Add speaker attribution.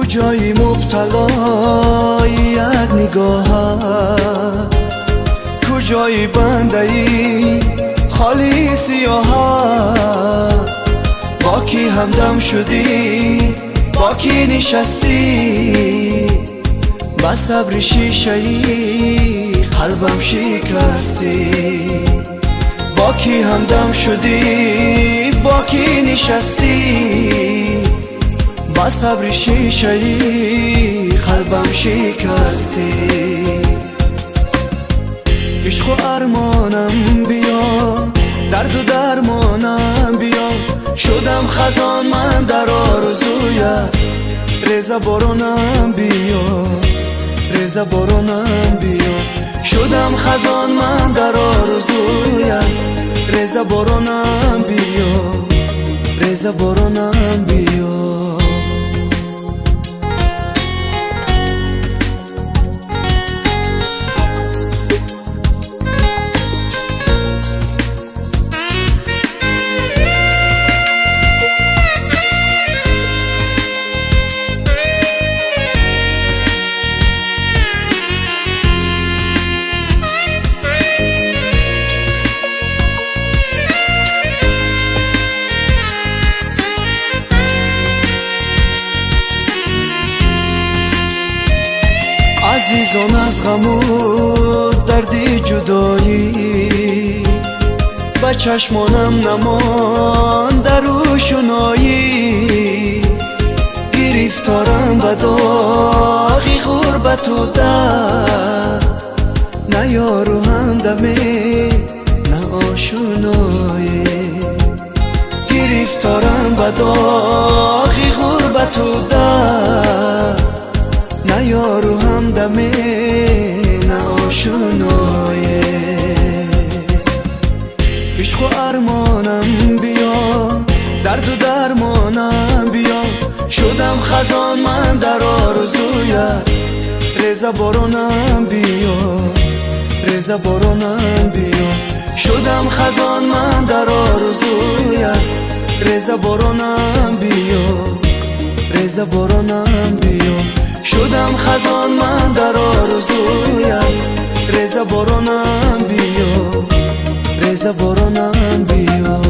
Speaker 1: کجایی مبتلای یک نگاهت، کجایی بنده‌ای خالی سیاهت، با کی همدم شدی با کی نشستی، با صبر شیشه‌ای قلبم شکستی، با کی همدم شدی با کی نشستی، با صبر شیشه‌ای قلبم شکستی. عشق و ارمانم بیا، درد و درمانم بیا، شدم خزان من در آرزویت، ریزه بارانم بیا، ریزه بارانم بیا، شدم خزان من در آرزویت، ریزه بارانم بیا، ریزه بارانم بیا. عزیزان از غم و دردی جدایی، به چشمانم نمان در روشنایی، گرفتارم به داغی غربت و درد، نه یار و همدمی نه آشنایی، گرفتارم به داغی غربت و درد، نه یار و همدمی نه آشنایی. عشق و ارمانم بیا، درد و درمانم بیا، شدم خزان من در آرزویت، ریزه بارانم بیا، ریزه بارانم بیا، شدم خزان من در آرزویت، ریزه بارانم بیا، ریزه بارانم بیا، شدم خزان من در آرزویت، ریزه بارانم بیا، ریزه بارانم بیا.